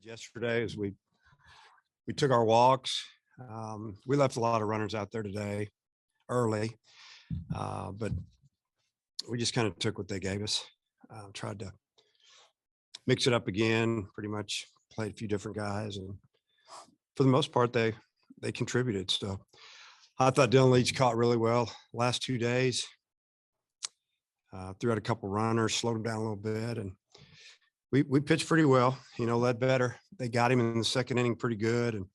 yesterday as we took our walks. We left a lot of runners out there today early, but we just kind of took what they gave us. Tried to mix it up again, pretty much played a few different guys, and for the most part, they contributed. So I thought Dylan Leach caught really well last 2 days. Threw out a couple runners, slowed him down a little bit, and we pitched pretty well. Led better. They got him in the second inning pretty good, and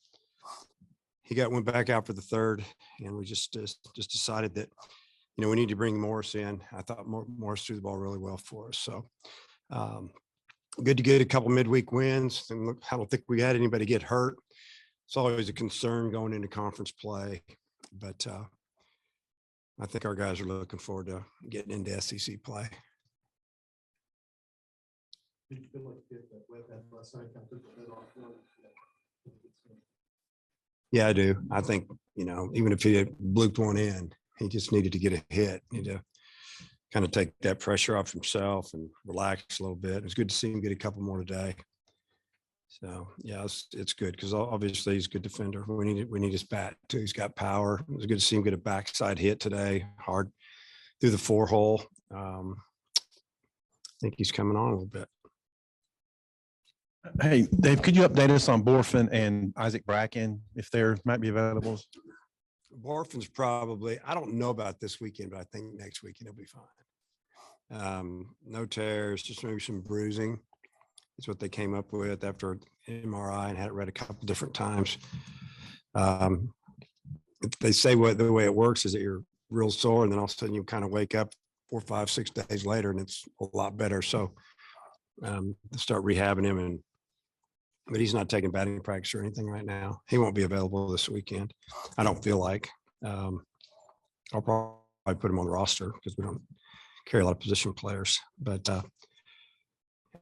he went back out for the third, and we just decided that we need to bring Morris in. I thought Morris threw the ball really well for us. So good to get a couple midweek wins. And look, I don't think we had anybody get hurt. It's always a concern going into conference play, but I think our guys are looking forward to getting into SEC play. Did you feel like that last night kind of took the head off? Yeah, I do. I think, even if he had blooped one in, he just needed to get a hit, need to kind of take that pressure off himself and relax a little bit. It was good to see him get a couple more today. So, yeah, it's good because obviously he's a good defender. We need his bat too. He's got power. It was good to see him get a backside hit today, hard through the 4-hole. I think he's coming on a little bit. Hey, Dave, could you update us on Borfin and Isaac Bracken if they might be available? Borfin's probably, I don't know about this weekend, but I think next weekend he'll be fine. No tears, just maybe some bruising. It's what they came up with after MRI and had it read a couple different times. They say the way it works is that you're real sore, and then all of a sudden you kind of wake up 4, 5, 6 days later, and it's a lot better. So start rehabbing him, but he's not taking batting practice or anything right now. He won't be available this weekend. I don't feel like. I'll probably put him on the roster because we don't carry a lot of position players. But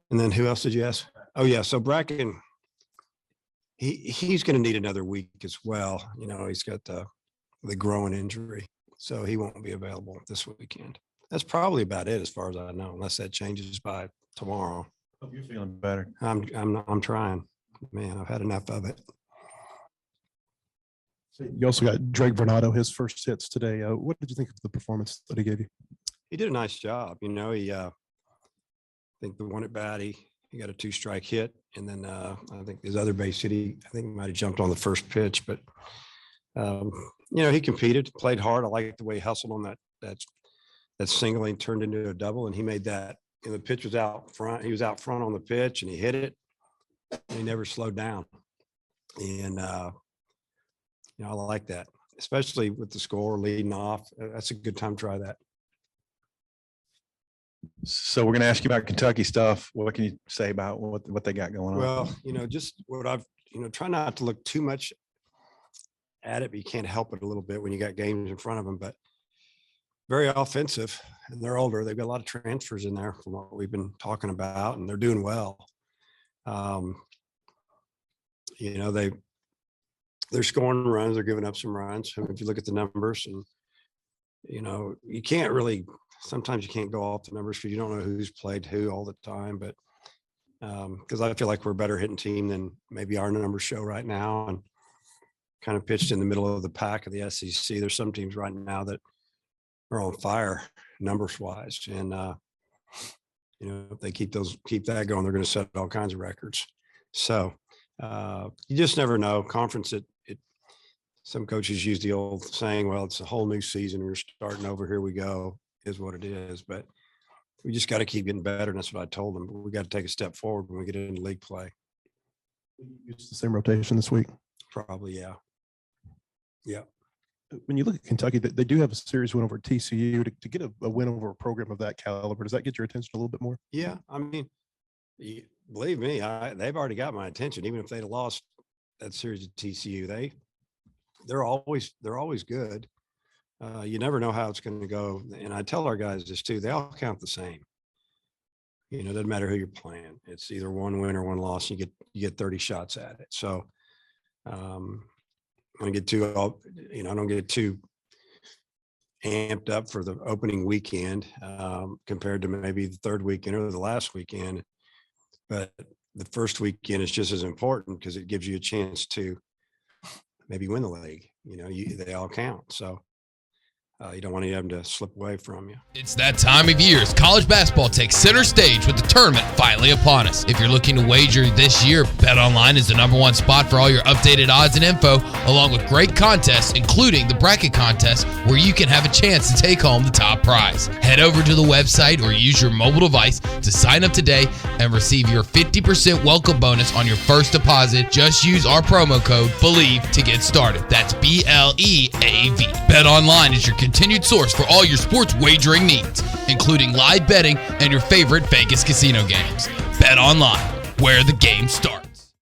and then who else did you ask? Oh yeah, so Bracken, he's going to need another week as well. He's got the growing injury, so he won't be available this weekend. That's probably about it as far as I know, unless that changes by tomorrow. Hope you're feeling better. I'm trying. Man, I've had enough of it. You also got Drake Vernado, his first hits today. What did you think of the performance that he gave you? He did a nice job. He I think the one at bat, he got a 2-strike hit, and then I think his other base hit, I think he might have jumped on the first pitch, but he competed, played hard. I liked the way he hustled on that single and turned into a double, and he made that. And the pitch was out front. He was out front on the pitch, and he hit it. And he never slowed down. And I like that, especially with the score leading off. That's a good time to try that. So we're going to ask you about Kentucky stuff. What can you say about what they got going on? Well, just what I've, try not to look too much at it, but you can't help it a little bit when you got games in front of them. But very offensive, and they're older. They've got a lot of transfers in there from what we've been talking about, and they're doing well. They're scoring runs. They're giving up some runs. If you look at the numbers, and you can't really. Sometimes you can't go off the numbers because you don't know who's played who all the time. But because I feel like we're a better hitting team than maybe our numbers show right now, and kind of pitched in the middle of the pack of the SEC. There's some teams right now that are on fire numbers wise, and if they keep that going, they're going to set all kinds of records. So you just never know. Conference, some coaches use the old saying, well, it's a whole new season. We're starting over. Here we go, is what it is. But we just got to keep getting better. And that's what I told them. We got to take a step forward when we get into league play. Use the same rotation this week? Probably, yeah. Yeah. When you look at Kentucky, they do have a series win over TCU. To get a win over a program of that caliber, does that get your attention a little bit more? Yeah. I mean, believe me, they've already got my attention. Even if they'd have lost that series at TCU, they're always good. You never know how it's going to go. And I tell our guys this too. They all count the same. It doesn't matter who you're playing. It's either one win or one loss. You get 30 shots at it. So I don't get too amped up for the opening weekend compared to maybe the third weekend or the last weekend. But the first weekend is just as important because it gives you a chance to maybe win the league. They all count. So you don't want any of them to slip away from you. It's that time of year as college basketball takes center stage with the tournament finally upon us. If you're looking to wager this year, BetOnline is the #1 spot for all your updated odds and info, along with great contests, including the bracket contest, where you can have a chance to take home the top prize. Head over to the website or use your mobile device to sign up today and receive your 50% welcome bonus on your first deposit. Just use our promo code BELIEVE to get started. That's BLEAV. BetOnline is your continued source for all your sports wagering needs, including live betting and your favorite Vegas casino games. BetOnline, where the game starts.